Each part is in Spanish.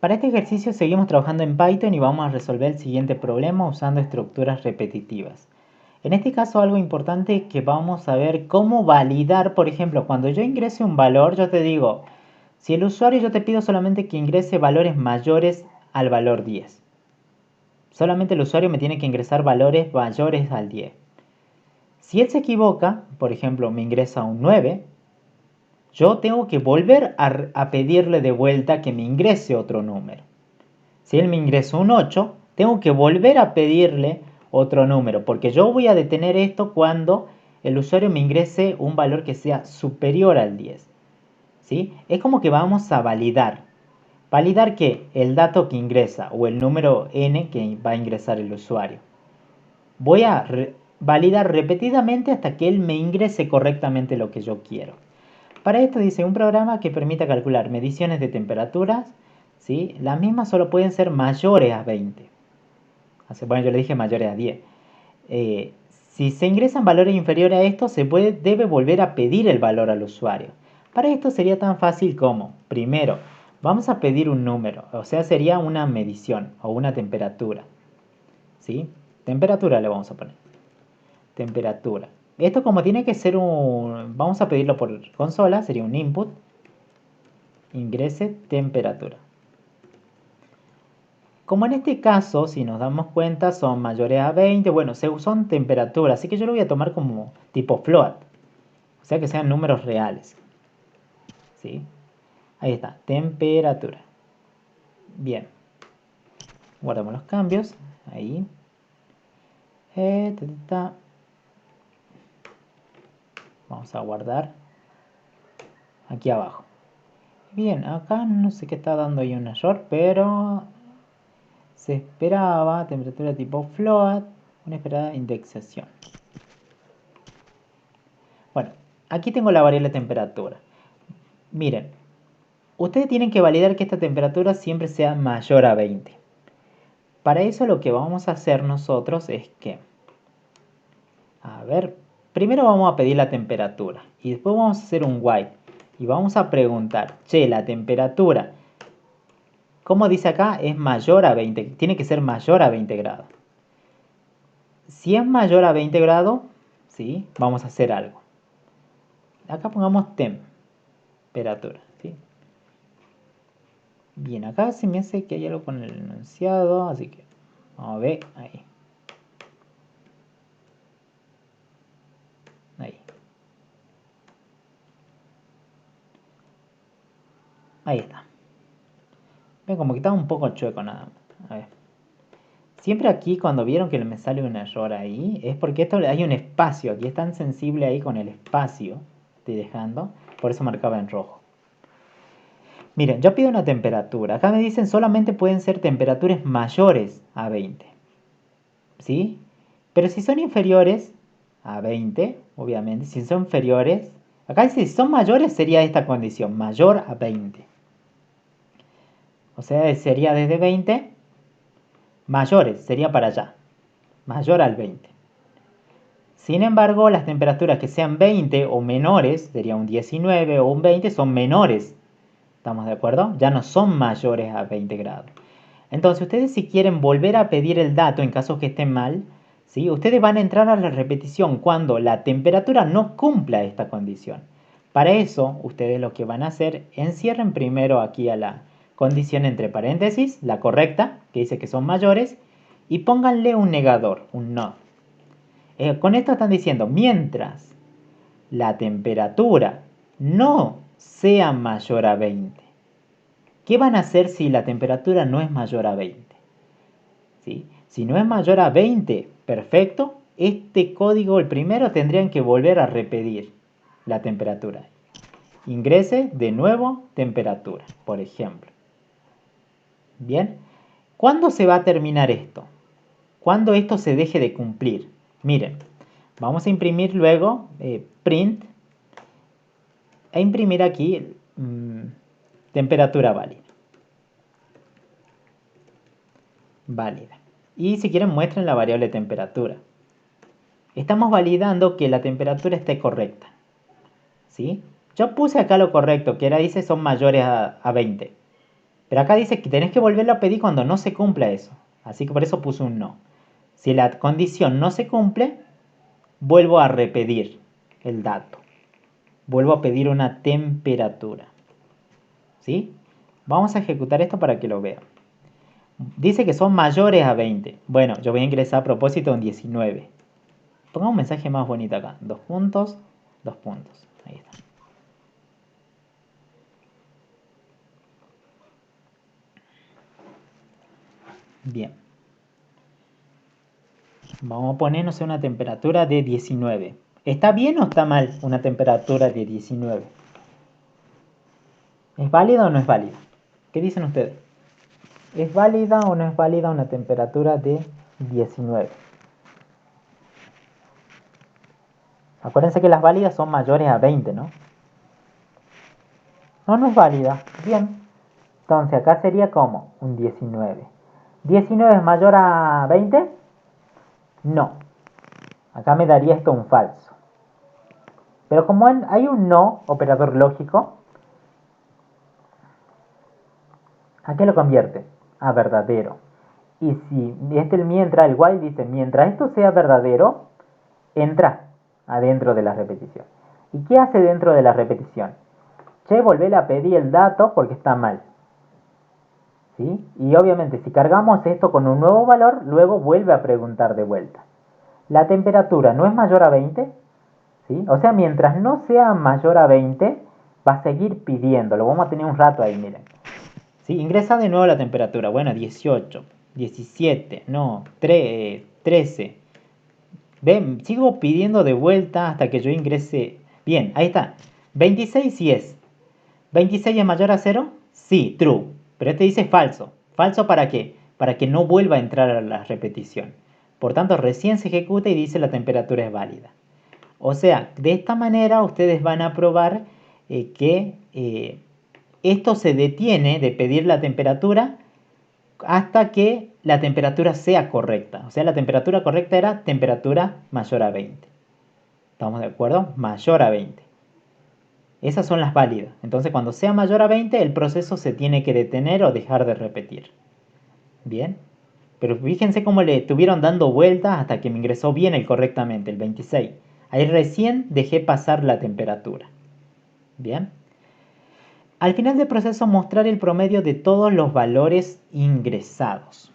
Para este ejercicio seguimos trabajando en Python y vamos a resolver el siguiente problema usando estructuras repetitivas. En este caso algo importante es que vamos a ver cómo validar, por ejemplo, cuando yo ingrese un valor, yo te digo, si el usuario yo te pido solamente que ingrese valores mayores al valor 10. Solamente el usuario me tiene que ingresar valores mayores al 10. Si él se equivoca, por ejemplo, me ingresa un 9, yo tengo que volver a pedirle de vuelta que me ingrese otro número. Si él me ingresó un 8, tengo que volver a pedirle otro número, porque yo voy a detener esto cuando el usuario me ingrese un valor que sea superior al 10. ¿Sí? Es como que vamos a validar. Validar que el dato que ingresa o el número n que va a ingresar el usuario. Voy a validar repetidamente hasta que él me ingrese correctamente lo que yo quiero. Para esto dice un programa que permita calcular mediciones de temperaturas, ¿sí? Las mismas solo pueden ser mayores a 20. Bueno, yo le dije mayores a 10. Si se ingresan valores inferiores a esto, debe volver a pedir el valor al usuario. Para esto sería tan fácil como, primero, vamos a pedir un número, o sea, sería una medición o una temperatura. ¿Sí? Temperatura le vamos a poner. Temperatura. Esto como tiene que ser vamos a pedirlo por consola, sería un input. Ingrese temperatura. Como en este caso, si nos damos cuenta, son mayores a 20, bueno, son temperaturas, así que yo lo voy a tomar como tipo float, o sea que sean números reales. ¿Sí? Ahí está, temperatura. Bien, guardamos los cambios, ahí. Vamos a guardar aquí abajo. Bien, acá no sé qué está dando ahí un error, pero se esperaba temperatura tipo float, una esperada indexación. Bueno, aquí tengo la variable temperatura. Miren, ustedes tienen que validar que esta temperatura siempre sea mayor a 20. Para eso lo que vamos a hacer nosotros es que, a ver, primero vamos a pedir la temperatura y después vamos a hacer un while y vamos a preguntar, che, la temperatura, como dice acá, es mayor a 20, tiene que ser mayor a 20 grados. Si es mayor a 20 grados, ¿sí? Vamos a hacer algo. Acá pongamos temperatura, ¿sí? Bien, acá se me hace que hay algo con el enunciado, así que vamos a ver ahí. Ahí. Ahí está. Ven, como que está un poco chueco nada más. A ver. Siempre aquí cuando vieron que me sale un error ahí, es porque esto hay un espacio. Aquí es tan sensible ahí con el espacio. Estoy dejando. Por eso marcaba en rojo. Miren, yo pido una temperatura. Acá me dicen solamente pueden ser temperaturas mayores a 20. ¿Sí? Pero si son inferiores a 20, obviamente, si son inferiores, acá dice si son mayores sería esta condición, mayor a 20. O sea, sería desde 20, mayores, sería para allá, mayor al 20. Sin embargo, las temperaturas que sean 20 o menores, sería un 19 o un 20, son menores. ¿Estamos de acuerdo? Ya no son mayores a 20 grados. Entonces, ustedes si quieren volver a pedir el dato en caso que estén mal, ¿sí? Ustedes van a entrar a la repetición cuando la temperatura no cumpla esta condición. Para eso, ustedes lo que van a hacer, encierren primero aquí a la condición entre paréntesis, la correcta, que dice que son mayores, y pónganle un negador, un no. Con esto están diciendo, mientras la temperatura no sea mayor a 20. ¿Qué van a hacer si la temperatura no es mayor a 20? ¿Sí? Si no es mayor a 20, perfecto. Este código, el primero, tendrían que volver a repetir la temperatura. Ingrese de nuevo temperatura, por ejemplo. Bien. ¿Cuándo se va a terminar esto? ¿Cuándo esto se deje de cumplir? Miren, vamos a imprimir luego print e imprimir aquí temperatura válida. Válida. Y si quieren muestren la variable temperatura. Estamos validando que la temperatura esté correcta. ¿Sí? Yo puse acá lo correcto, que era dice son mayores a 20. Pero acá dice que tenés que volverlo a pedir cuando no se cumpla eso. Así que por eso puse un no. Si la condición no se cumple, vuelvo a repetir el dato. Vuelvo a pedir una temperatura. ¿Sí? Vamos a ejecutar esto para que lo vean. Dice que son mayores a 20. Bueno, yo voy a ingresar a propósito en 19. Pongamos un mensaje más bonito acá. 2 puntos, 2 puntos. Ahí está. Bien. Vamos a ponernos una temperatura de 19. ¿Está bien o está mal una temperatura de 19? ¿Es válida o no es válida? ¿Qué dicen ustedes? ¿Es válida o no es válida una temperatura de 19? Acuérdense que las válidas son mayores a 20, ¿no? No, no es válida. Bien. Entonces acá sería como un 19. ¿19 es mayor a 20? No. Acá me daría esto un falso. Pero como hay un no, operador lógico, ¿a qué lo convierte? A verdadero. Y si mientras el while dice, mientras esto sea verdadero, entra adentro de la repetición. ¿Y qué hace dentro de la repetición? Che, volver a pedir el dato porque está mal. ¿Sí? Y obviamente si cargamos esto con un nuevo valor, luego vuelve a preguntar de vuelta. La temperatura no es mayor a 20, ¿sí? O sea, mientras no sea mayor a 20, va a seguir pidiendo. Lo vamos a tener un rato ahí, miren. ¿Sí? Ingresa de nuevo la temperatura. Bueno, 18, 17, no, 13. Ven, sigo pidiendo de vuelta hasta que yo ingrese. Bien, ahí está. 26 sí es. ¿26 es mayor a 0? Sí, true. Pero este dice falso. ¿Falso para qué? Para que no vuelva a entrar a la repetición. Por tanto, recién se ejecuta y dice la temperatura es válida. O sea, de esta manera ustedes van a probar que esto se detiene de pedir la temperatura hasta que la temperatura sea correcta. O sea, la temperatura correcta era temperatura mayor a 20. ¿Estamos de acuerdo? Mayor a 20. Esas son las válidas. Entonces, cuando sea mayor a 20, el proceso se tiene que detener o dejar de repetir. Bien. Pero fíjense cómo le estuvieron dando vueltas hasta que me ingresó bien el correctamente, el 26. Ahí recién dejé pasar la temperatura. Bien. Al final del proceso mostrar el promedio de todos los valores ingresados.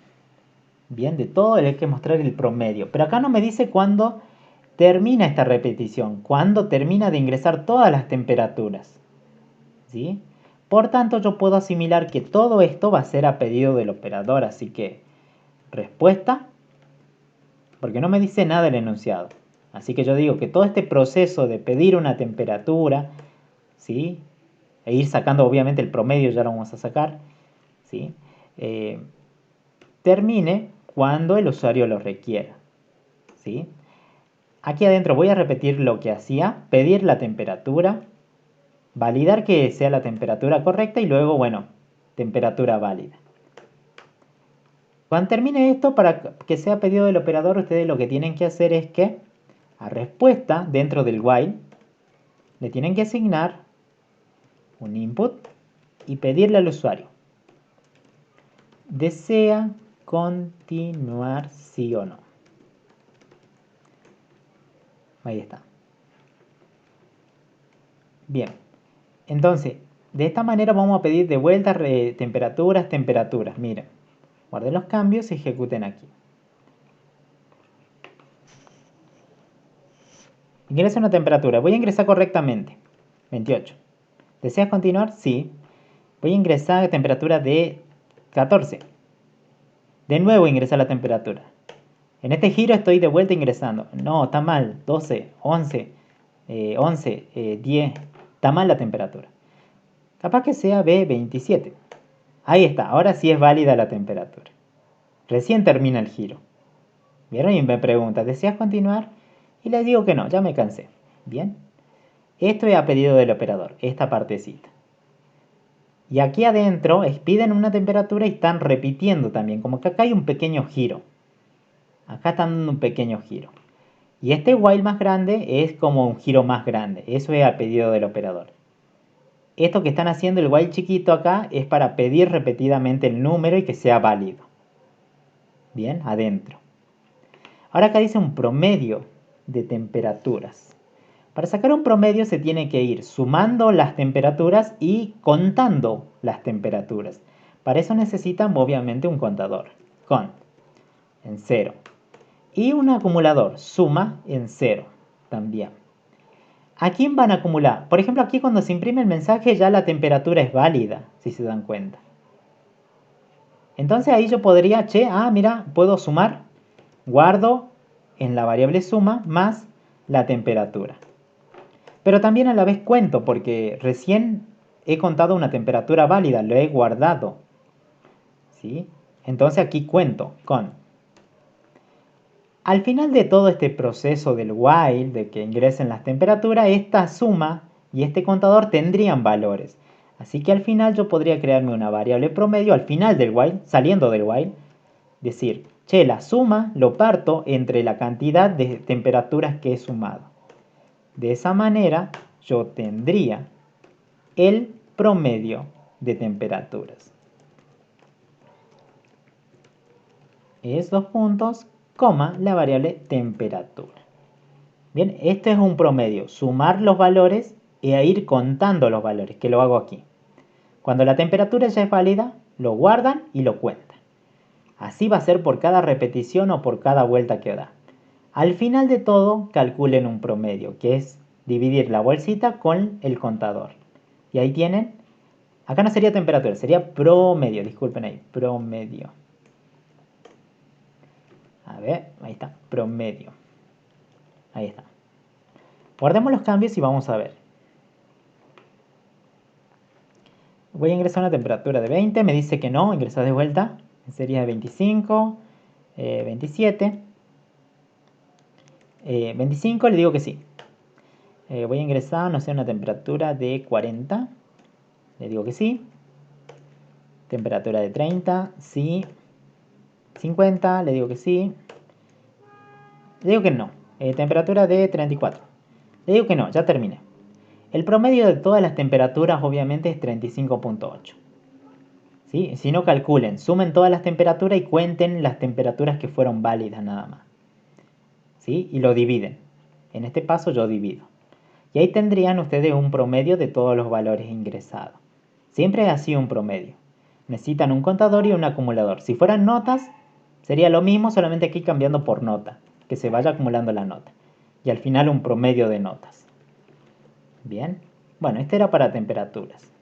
Bien, de todo hay que mostrar el promedio. Pero acá no me dice cuándo termina esta repetición, cuándo termina de ingresar todas las temperaturas. ¿Sí? Por tanto, yo puedo asimilar que todo esto va a ser a pedido del operador. Así que, respuesta, porque no me dice nada el enunciado. Así que yo digo que todo este proceso de pedir una temperatura, ¿sí? E ir sacando, obviamente, el promedio ya lo vamos a sacar, ¿sí? Termine cuando el usuario lo requiera, ¿sí? Aquí adentro voy a repetir lo que hacía, pedir la temperatura, validar que sea la temperatura correcta y luego, bueno, temperatura válida. Cuando termine esto, para que sea pedido del operador, ustedes lo que tienen que hacer es que a respuesta dentro del while le tienen que asignar un input y pedirle al usuario: ¿desea continuar sí o no? Ahí está. Bien, entonces, de esta manera vamos a pedir de vuelta temperaturas. Miren, guarden los cambios y ejecuten aquí. Ingresa una temperatura. Voy a ingresar correctamente. 28. ¿Deseas continuar? Sí. Voy a ingresar a temperatura de 14. De nuevo ingresar la temperatura. En este giro estoy de vuelta ingresando. No, está mal. 12, 11, 10. Está mal la temperatura. Capaz que sea B27. Ahí está. Ahora sí es válida la temperatura. Recién termina el giro. ¿Vieron? Y me pregunta, ¿deseas continuar? Y le digo que no, ya me cansé. Bien. Esto es a pedido del operador, esta partecita. Y aquí adentro piden una temperatura y están repitiendo también, como que acá hay un pequeño giro. Acá están dando un pequeño giro. Y este while más grande es como un giro más grande. Eso es a pedido del operador. Esto que están haciendo el while chiquito acá es para pedir repetidamente el número y que sea válido. Bien, adentro. Ahora acá dice un promedio de temperaturas. Para sacar un promedio se tiene que ir sumando las temperaturas y contando las temperaturas. Para eso necesitan obviamente un contador. Cont en 0. Y un acumulador, suma en 0 también. ¿A quién van a acumular? Por ejemplo, aquí cuando se imprime el mensaje ya la temperatura es válida, si se dan cuenta. Entonces ahí yo podría, mira, puedo sumar, guardo en la variable suma más la temperatura. Pero también a la vez cuento, porque recién he contado una temperatura válida, lo he guardado. ¿Sí? Entonces aquí cuento con. Al final de todo este proceso del while, de que ingresen las temperaturas, esta suma y este contador tendrían valores. Así que al final yo podría crearme una variable promedio al final del while, saliendo del while, decir, la suma lo parto entre la cantidad de temperaturas que he sumado. De esa manera yo tendría el promedio de temperaturas. Es 2 puntos, coma, la variable temperatura. Bien, este es un promedio, sumar los valores e ir contando los valores, que lo hago aquí. Cuando la temperatura ya es válida, lo guardan y lo cuentan. Así va a ser por cada repetición o por cada vuelta que da. Al final de todo, calculen un promedio, que es dividir la bolsita con el contador. Y ahí tienen, acá no sería temperatura, sería promedio, disculpen ahí, promedio. A ver, ahí está, promedio. Ahí está. Guardemos los cambios y vamos a ver. Voy a ingresar a una temperatura de 20, me dice que no, ingresar de vuelta. Sería de 25, 27. 25 le digo que sí. Voy a ingresar, no sé, una temperatura de 40. Le digo que sí. Temperatura de 30, sí. 50, le digo que sí. Le digo que no. Temperatura de 34. Le digo que no, ya terminé. El promedio de todas las temperaturas obviamente es 35.8. ¿Sí? Si no, calculen, sumen todas las temperaturas y cuenten las temperaturas que fueron válidas nada más. ¿Sí? Y lo dividen. En este paso yo divido. Y ahí tendrían ustedes un promedio de todos los valores ingresados. Siempre es así un promedio. Necesitan un contador y un acumulador. Si fueran notas, sería lo mismo, solamente aquí cambiando por nota. Que se vaya acumulando la nota. Y al final un promedio de notas. Bien. Bueno, este era para temperaturas.